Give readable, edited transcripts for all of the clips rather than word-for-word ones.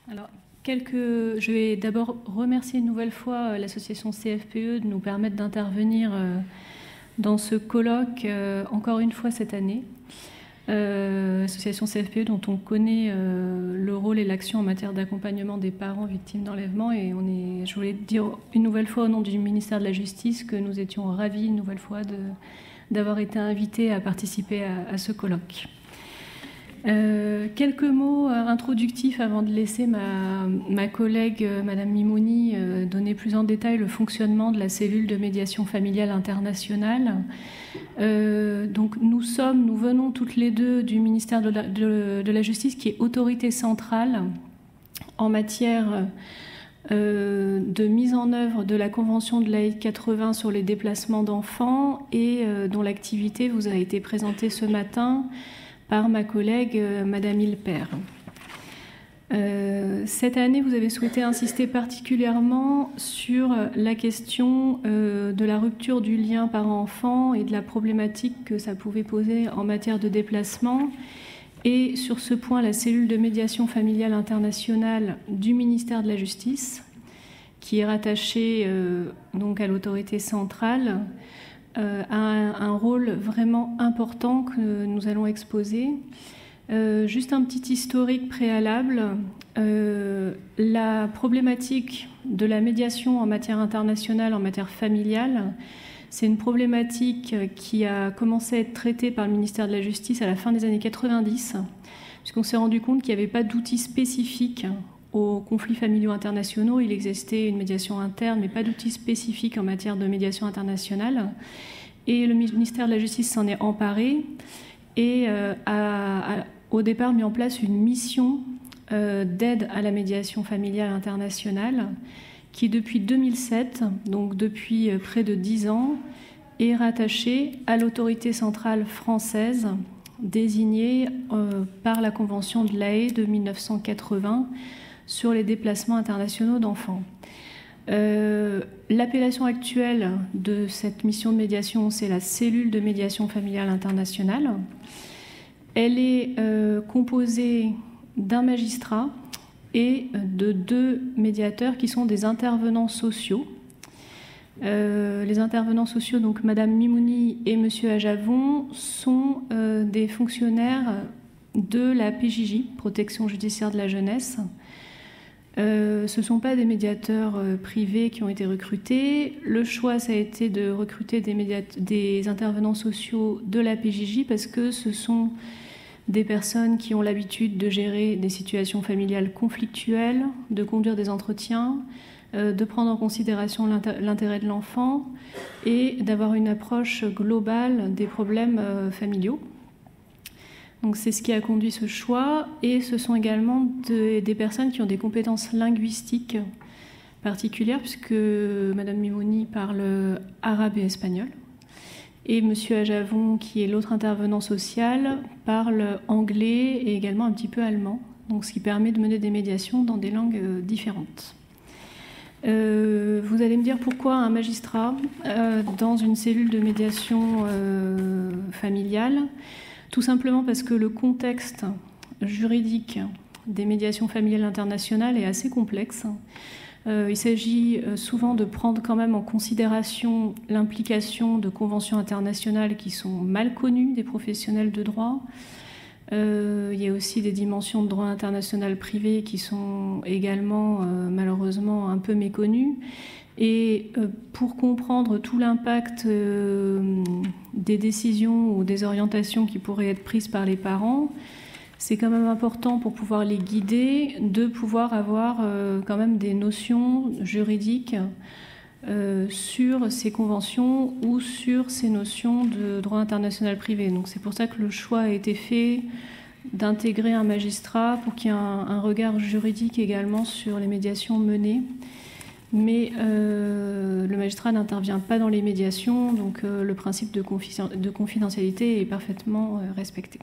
Alors, je vais d'abord remercier une nouvelle fois l'association CFPE de nous permettre d'intervenir dans ce colloque encore une fois cette année. L'association CFPE dont on connaît le rôle et l'action en matière d'accompagnement des parents victimes d'enlèvement, et je voulais dire une nouvelle fois au nom du ministère de la Justice que nous étions ravis une nouvelle fois d'avoir été invités à participer à ce colloque. Quelques mots introductifs avant de laisser ma collègue Madame Mimouni donner plus en détail le fonctionnement de la cellule de médiation familiale internationale. Donc nous venons toutes les deux du ministère de la Justice, qui est autorité centrale en matière de mise en œuvre de la Convention de l'AE 80 sur les déplacements d'enfants et dont l'activité vous a été présentée ce matin par ma collègue Madame Hilpert. Cette année, vous avez souhaité insister particulièrement sur la question de la rupture du lien parent-enfant et de la problématique que ça pouvait poser en matière de déplacement. Et sur ce point, la cellule de médiation familiale internationale du ministère de la Justice, qui est rattachée donc à l'autorité centrale, a un rôle vraiment important que nous allons exposer. Juste un petit historique préalable. La problématique de la médiation en matière internationale, en matière familiale, c'est une problématique qui a commencé à être traitée par le ministère de la Justice à la fin des années 90, puisqu'on s'est rendu compte qu'il n'y avait pas d'outils spécifiques aux conflits familiaux internationaux. Il existait une médiation interne, mais pas d'outils spécifiques en matière de médiation internationale. Et le ministère de la Justice s'en est emparé et a au départ mis en place une mission d'aide à la médiation familiale internationale qui, depuis 2007, donc depuis près de 10 ans, est rattachée à l'autorité centrale française désignée par la Convention de l'AE de 1980 sur les déplacements internationaux d'enfants. L'appellation actuelle de cette mission de médiation, c'est la cellule de médiation familiale internationale. Elle est composée d'un magistrat et de 2 médiateurs qui sont des intervenants sociaux. Les intervenants sociaux, donc Madame Mimouni et Monsieur Ajavon, sont des fonctionnaires de la PJJ, Protection judiciaire de la jeunesse. Ce ne sont pas des médiateurs privés qui ont été recrutés. Le choix, ça a été de recruter des intervenants sociaux de la PJJ parce que ce sont des personnes qui ont l'habitude de gérer des situations familiales conflictuelles, de conduire des entretiens, de prendre en considération l'intérêt de l'enfant et d'avoir une approche globale des problèmes familiaux. Donc c'est ce qui a conduit ce choix, et ce sont également des personnes qui ont des compétences linguistiques particulières, puisque Madame Mimouni parle arabe et espagnol, et Monsieur Ajavon, qui est l'autre intervenant social, parle anglais et également un petit peu allemand, donc ce qui permet de mener des médiations dans des langues différentes. Vous allez me dire pourquoi un magistrat dans une cellule de médiation familiale. Tout simplement parce que le contexte juridique des médiations familiales internationales est assez complexe. Il s'agit souvent de prendre quand même en considération l'implication de conventions internationales qui sont mal connues des professionnels de droit. Il y a aussi des dimensions de droit international privé qui sont également malheureusement un peu méconnues. Et pour comprendre tout l'impact des décisions ou des orientations qui pourraient être prises par les parents, c'est quand même important, pour pouvoir les guider, de pouvoir avoir quand même des notions juridiques sur ces conventions ou sur ces notions de droit international privé. Donc c'est pour ça que le choix a été fait d'intégrer un magistrat pour qu'il y ait un regard juridique également sur les médiations menées. Mais le magistrat n'intervient pas dans les médiations, donc le principe de confidentialité est parfaitement respecté.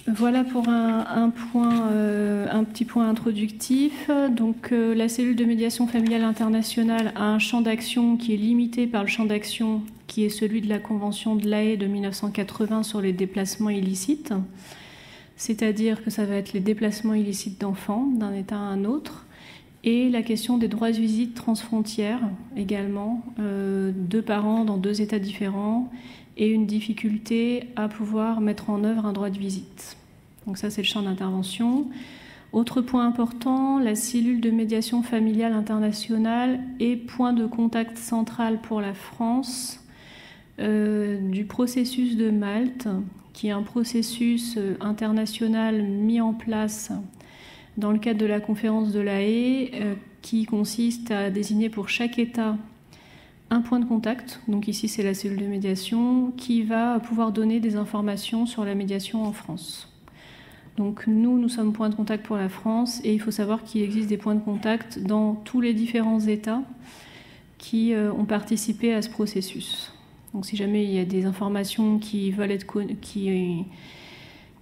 Voilà pour un petit point introductif. Donc, la cellule de médiation familiale internationale a un champ d'action qui est limité par le champ d'action qui est celui de la Convention de l'AE de 1980 sur les déplacements illicites. c'est-à-dire que ça va être les déplacements illicites d'enfants d'un État à un autre, et la question des droits de visite transfrontières également, deux parents dans deux États différents, et une difficulté à pouvoir mettre en œuvre un droit de visite. Donc ça, c'est le champ d'intervention. Autre point important, la cellule de médiation familiale internationale est point de contact central pour la France du processus de Malte, qui est un processus international mis en place dans le cadre de la conférence de La Haye, qui consiste à désigner pour chaque État un point de contact, donc ici c'est la cellule de médiation, qui va pouvoir donner des informations sur la médiation en France. Donc nous sommes point de contact pour la France, et il faut savoir qu'il existe des points de contact dans tous les différents États qui ont participé à ce processus. Donc si jamais il y a des informations qui veulent être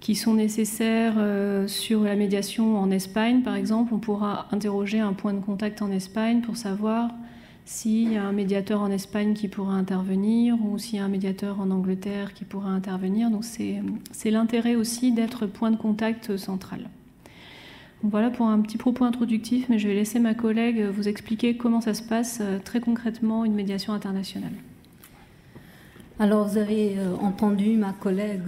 qui sont nécessaires sur la médiation en Espagne, par exemple, on pourra interroger un point de contact en Espagne pour savoir s'il y a un médiateur en Espagne qui pourra intervenir ou s'il y a un médiateur en Angleterre qui pourra intervenir. Donc c'est l'intérêt aussi d'être point de contact central. Donc voilà pour un petit propos introductif, mais je vais laisser ma collègue vous expliquer comment ça se passe très concrètement une médiation internationale. Alors vous avez entendu ma collègue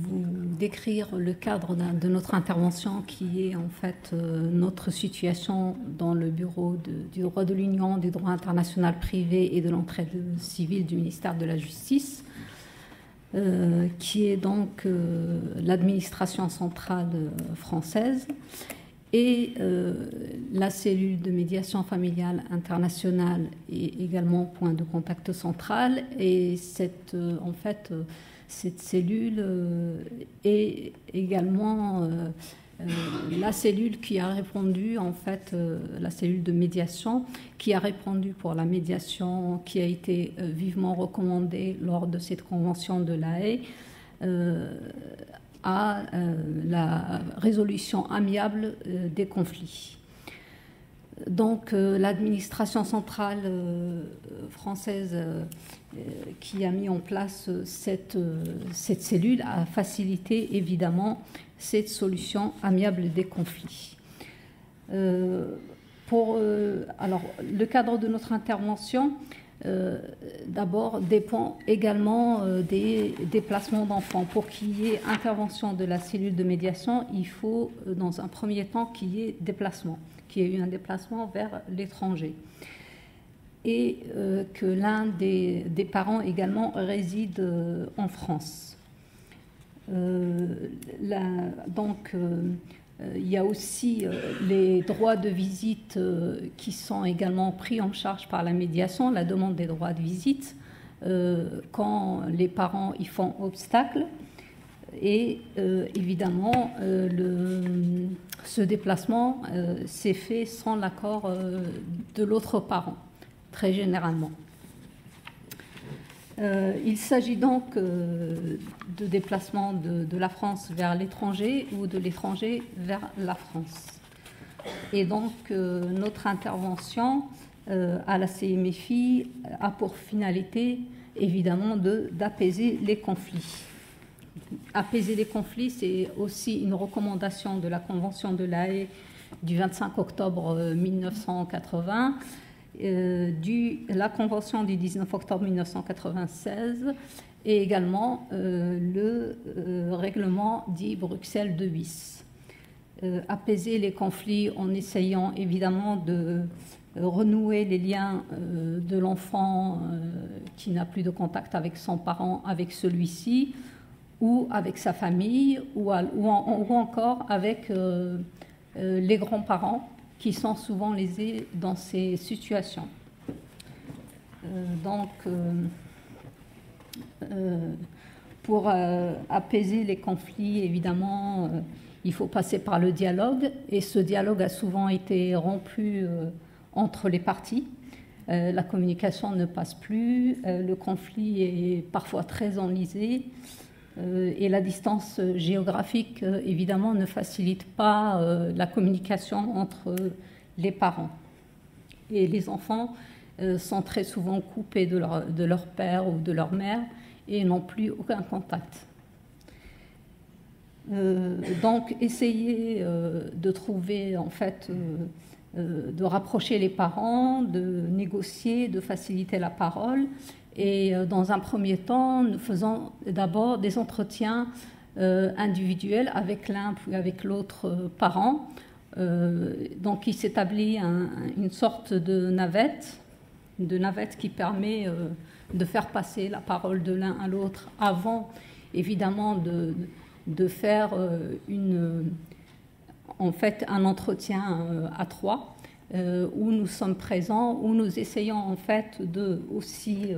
vous décrire le cadre de notre intervention qui est en fait notre situation dans le bureau du droit de l'Union, du droit international privé et de l'entraide civile du ministère de la Justice, qui est donc l'administration centrale française et la cellule de médiation familiale internationale est également point de contact central. Et cette cellule est également la cellule qui a répondu, la cellule de médiation qui a répondu pour la médiation qui a été vivement recommandée lors de cette convention de La Haye à la résolution amiable des conflits. Donc l'administration centrale française qui a mis en place cette cellule a facilité évidemment cette solution amiable des conflits. Alors le cadre de notre intervention d'abord dépend également des déplacements d'enfants. Pour qu'il y ait intervention de la cellule de médiation, il faut dans un premier temps qu'il y ait déplacement, qu'il y ait eu un déplacement vers l'étranger et que l'un des parents également réside en France. Il y a aussi les droits de visite qui sont également pris en charge par la médiation, la demande des droits de visite quand les parents y font obstacle. Et évidemment, ce déplacement s'est fait sans l'accord de l'autre parent, très généralement. Il s'agit donc de déplacement de la France vers l'étranger ou de l'étranger vers la France. Et donc notre intervention à la CMFI a pour finalité évidemment d'apaiser les conflits. Apaiser les conflits, c'est aussi une recommandation de la Convention de La Haye du 25 octobre 1980, la Convention du 19 octobre 1996 et également le règlement dit Bruxelles II bis. Apaiser les conflits en essayant évidemment de renouer les liens de l'enfant qui n'a plus de contact avec son parent, avec celui-ci, ou avec sa famille, ou encore avec les grands-parents qui sont souvent lésés dans ces situations. Pour apaiser les conflits, évidemment, il faut passer par le dialogue, et ce dialogue a souvent été rompu entre les parties. La communication ne passe plus, le conflit est parfois très enlisé, et la distance géographique, évidemment, ne facilite pas la communication entre les parents. Et les enfants sont très souvent coupés de leur père ou de leur mère et n'ont plus aucun contact. Donc essayer de trouver en fait de rapprocher les parents, de négocier, de faciliter la parole. Et dans un premier temps, nous faisons d'abord des entretiens individuels avec l'un puis avec l'autre parent. Donc il s'établit une sorte de navette qui permet de faire passer la parole de l'un à l'autre avant, évidemment, de faire en fait un entretien à trois où nous sommes présents, où nous essayons en fait de aussi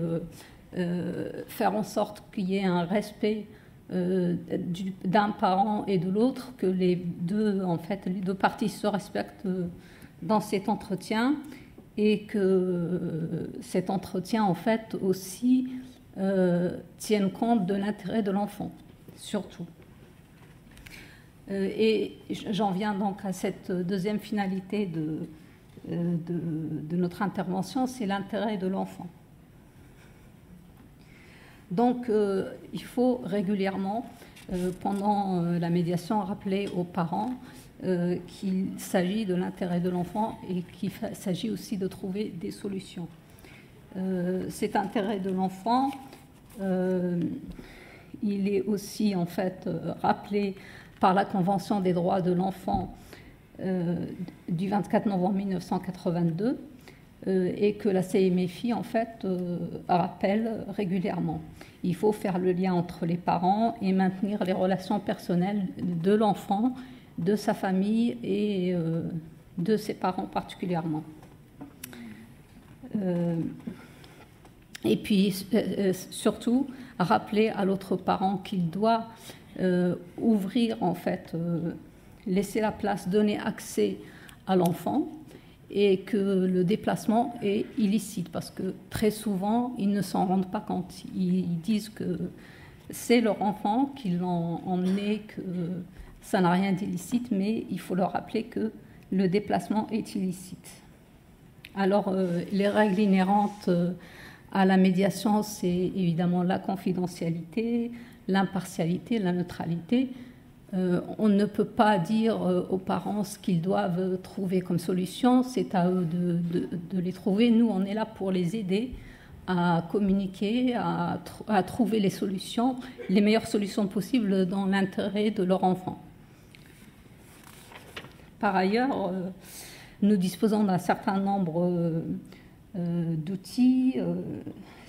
faire en sorte qu'il y ait un respect d'un parent et de l'autre, que les deux parties se respectent dans cet entretien, et que cet entretien en fait aussi tienne compte de l'intérêt de l'enfant, surtout. Et j'en viens donc à cette deuxième finalité de notre intervention, c'est l'intérêt de l'enfant. Donc il faut régulièrement, pendant la médiation, rappeler aux parents qu'il s'agit de l'intérêt de l'enfant et qu'il s'agit aussi de trouver des solutions. Cet intérêt de l'enfant, il est aussi en fait rappelé par la Convention des droits de l'enfant du 24 novembre 1982 et que la CMFI en fait rappelle régulièrement. Il faut faire le lien entre les parents et maintenir les relations personnelles de l'enfant, de sa famille et de ses parents particulièrement. Et puis surtout rappeler à l'autre parent qu'il doit ouvrir en fait, laisser la place, donner accès à l'enfant, et que le déplacement est illicite, parce que très souvent ils ne s'en rendent pas compte. Ils disent que c'est leur enfant qui l'ont emmené, que ça n'a rien d'illicite, mais il faut leur rappeler que le déplacement est illicite. Alors les règles inhérentes à la médiation, c'est évidemment la confidentialité, l'impartialité, la neutralité. On ne peut pas dire aux parents ce qu'ils doivent trouver comme solution, c'est à eux de les trouver. Nous, on est là pour les aider à communiquer, à trouver les solutions, les meilleures solutions possibles dans l'intérêt de leur enfant. Par ailleurs, nous disposons d'un certain nombre d'outils.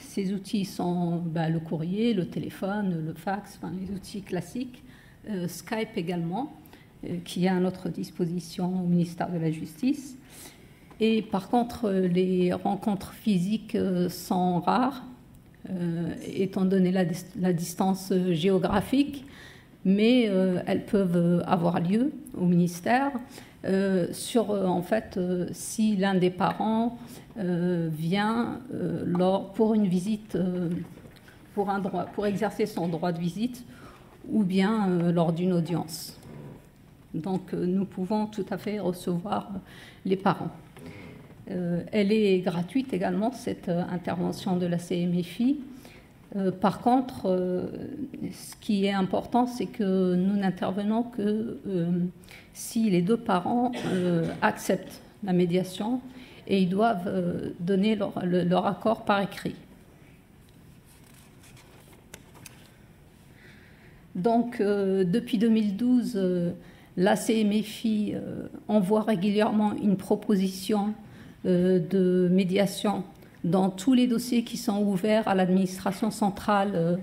Ces outils sont le courrier, le téléphone, le fax, les outils classiques. Skype également, qui est à notre disposition au ministère de la Justice. Et par contre, les rencontres physiques sont rares, étant donné la distance géographique, mais elles peuvent avoir lieu au ministère en fait, si l'un des parents vient pour une visite, pour exercer son droit de visite, ou bien lors d'une audience. Donc nous pouvons tout à fait recevoir les parents. Elle est gratuite également, cette intervention de la CMFI. Par contre, ce qui est important, c'est que nous n'intervenons que si les deux parents acceptent la médiation, et ils doivent donner leur accord par écrit. Donc, depuis 2012, la CMFI envoie régulièrement une proposition de médiation dans tous les dossiers qui sont ouverts à l'administration centrale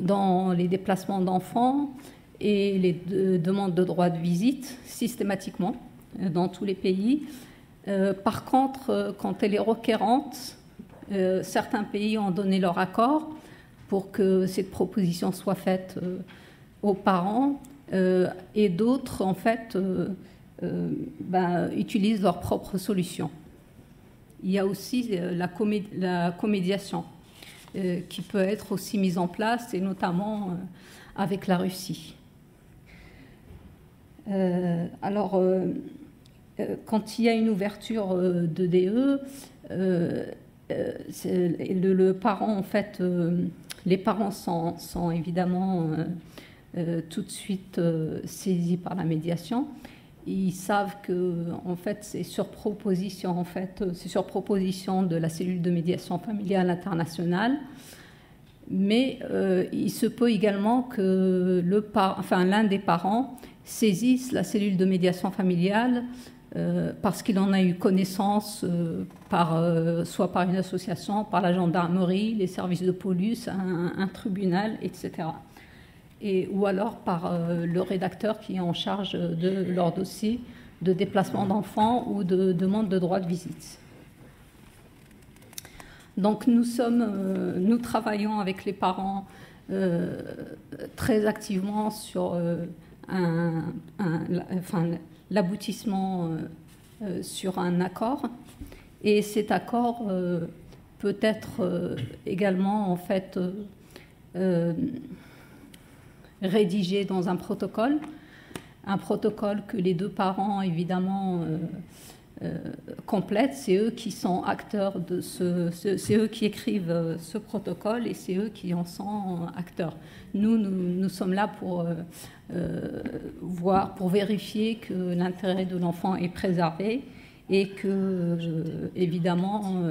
dans les déplacements d'enfants et les demandes de droit de visite, systématiquement, dans tous les pays. Par contre, quand elle est requérante, certains pays ont donné leur accord pour que cette proposition soit faite aux parents, et d'autres, en fait, utilisent leurs propres solutions. Il y a aussi la comédiation qui peut être aussi mise en place, et notamment avec la Russie. Alors, quand il y a une ouverture de DE, le parent, en fait, les parents sont évidemment tout de suite saisis par la médiation. Ils savent que en fait, c'est sur proposition de la cellule de médiation familiale internationale. Mais il se peut également que l'un des parents saisisse la cellule de médiation familiale parce qu'il en a eu connaissance soit par une association, par la gendarmerie, les services de police, un tribunal, etc. Ou alors par le rédacteur qui est en charge de leur dossier de déplacement d'enfants ou de demande de droit de visite. Donc nous travaillons avec les parents très activement sur l'aboutissement sur un accord. Et cet accord peut être également en fait rédigé dans un protocole que les deux parents évidemment complètent. C'est eux qui sont acteurs c'est eux qui écrivent ce protocole et c'est eux qui en sont acteurs. Nous sommes là pour vérifier que l'intérêt de l'enfant est préservé et que évidemment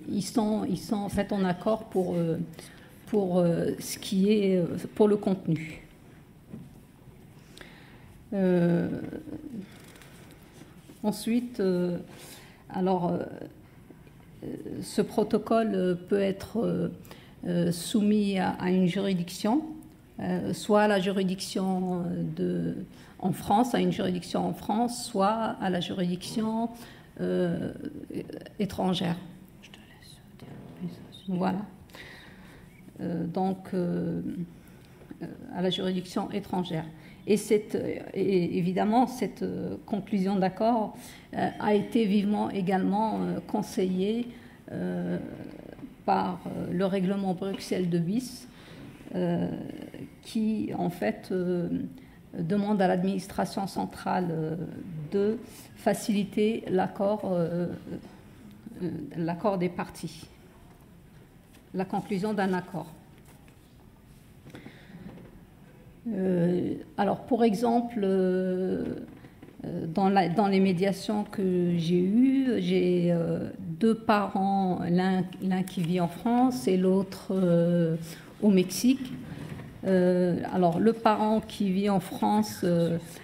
ils sont en fait en accord pour ce qui est pour le contenu. Ensuite, ce protocole peut être soumis à une juridiction, soit à la juridiction en France, soit à la juridiction étrangère. Je te laisse dire plus. Voilà. À la juridiction étrangère. Et évidemment, cette conclusion d'accord a été vivement également conseillée par le règlement Bruxelles II bis, qui en fait demande à l'administration centrale de faciliter l'accord des parties, la conclusion d'un accord. Alors, pour exemple, dans les médiations que j'ai eues, j'ai deux parents, l'un qui vit en France et l'autre au Mexique. Alors, le parent qui vit en France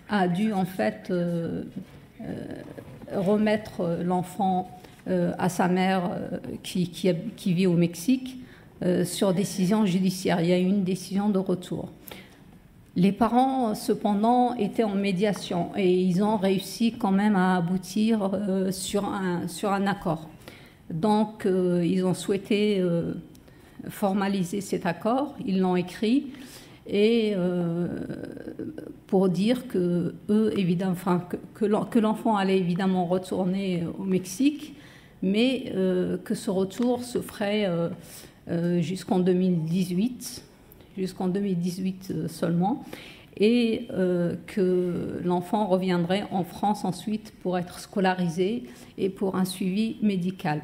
a dû en fait remettre l'enfant à sa mère qui vit au Mexique sur décision judiciaire. Il y a eu une décision de retour. Les parents, cependant, étaient en médiation et ils ont réussi quand même à aboutir sur un accord. Donc, ils ont souhaité formaliser cet accord, ils l'ont écrit, et pour dire que eux, évidemment, que l'enfant allait évidemment retourner au Mexique, mais que ce retour se ferait jusqu'en 2018 seulement, et que l'enfant reviendrait en France ensuite pour être scolarisé et pour un suivi médical.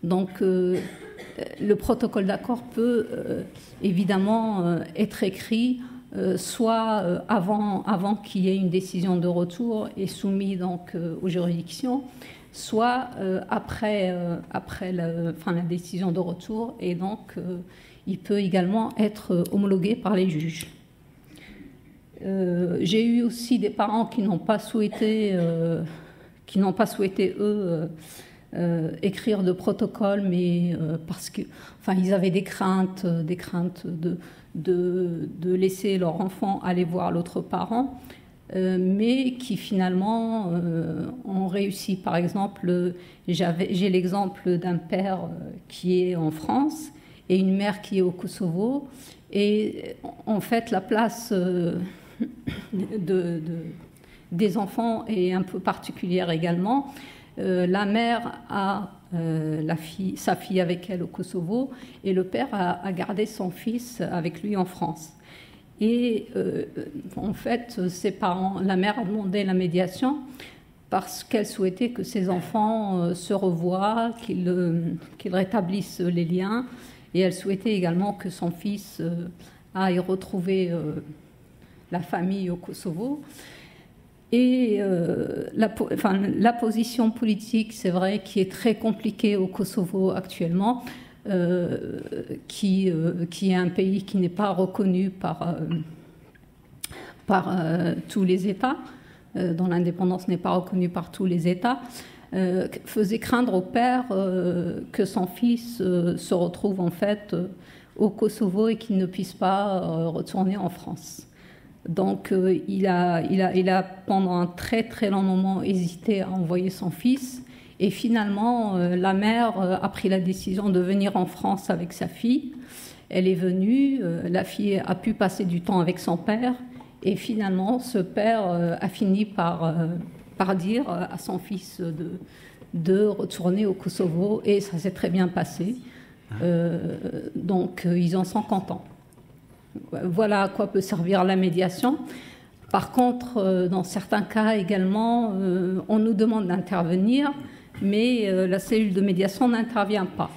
Donc le protocole d'accord peut évidemment être écrit soit avant qu'il y ait une décision de retour et soumis donc aux juridictions, soit après la décision de retour, et donc il peut également être homologué par les juges. J'ai eu aussi des parents qui n'ont pas souhaité, eux, écrire de protocole, mais parce que, ils avaient des craintes de laisser leur enfant aller voir l'autre parent, mais qui finalement ont réussi. Par exemple, j'ai l'exemple d'un père qui est en France et une mère qui est au Kosovo, et en fait la place des enfants est un peu particulière également. La mère a sa fille avec elle au Kosovo, et le père a gardé son fils avec lui en France. Et en fait, ses parents, la mère a demandé la médiation parce qu'elle souhaitait que ses enfants se revoient, qu'ils rétablissent les liens, Et elle souhaitait également que son fils aille retrouver la famille au Kosovo. Et la position politique, c'est vrai, qui est très compliquée au Kosovo actuellement, qui est un pays qui n'est pas reconnu par tous les États, dont l'indépendance n'est pas reconnue par tous les États, faisait craindre au père que son fils se retrouve en fait au Kosovo et qu'il ne puisse pas retourner en France. Donc il a pendant un très très long moment hésité à envoyer son fils, et finalement la mère a pris la décision de venir en France avec sa fille. Elle est venue, la fille a pu passer du temps avec son père, et finalement ce père a fini par dire à son fils de retourner au Kosovo, et ça s'est très bien passé. Donc ils en sont contents. Voilà à quoi peut servir la médiation. Par contre, dans certains cas également, on nous demande d'intervenir, mais la cellule de médiation n'intervient pas.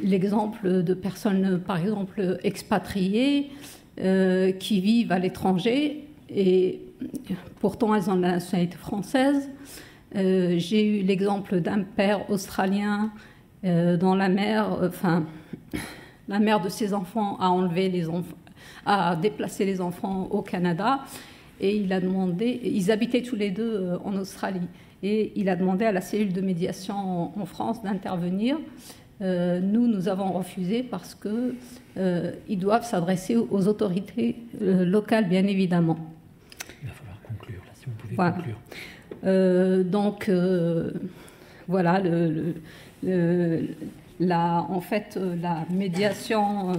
L'exemple de personnes, par exemple, expatriées qui vivent à l'étranger, et pourtant elles ont la nationalité française. J'ai eu l'exemple d'un père australien dont la mère de ses enfants a déplacé les enfants au Canada, et il a demandé, ils habitaient tous les deux en Australie, et il a demandé à la cellule de médiation en France d'intervenir. Nous avons refusé parce qu'ils doivent s'adresser aux autorités locales, bien évidemment. Il va falloir conclure, là, si vous pouvez voilà. Conclure. Donc, voilà, en fait, la médiation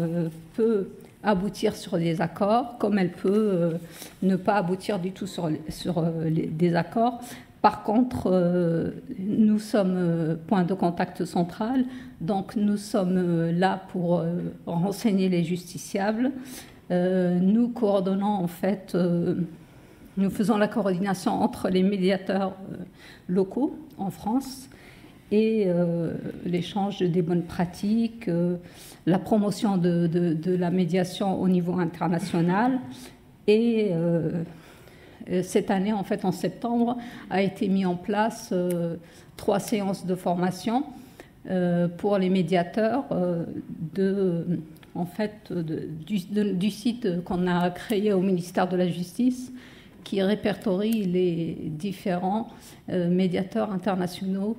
peut aboutir sur des accords, comme elle peut ne pas aboutir du tout sur des accords. Par contre, nous sommes point de contact central, donc nous sommes là pour renseigner les justiciables. Nous coordonnons en fait, nous faisons la coordination entre les médiateurs locaux en France et l'échange des bonnes pratiques, la promotion de la médiation au niveau international. Et cette année, en fait, en septembre, a été mis en place 3 séances de formation pour les médiateurs du site qu'on a créé au ministère de la Justice, qui répertorie les différents médiateurs internationaux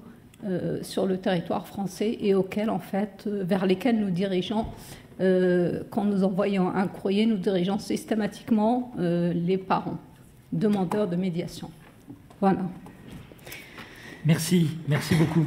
sur le territoire français, et vers lesquels nous dirigeons, quand nous envoyons un courrier, nous dirigeons systématiquement les parents demandeurs de médiation. Voilà. Merci beaucoup.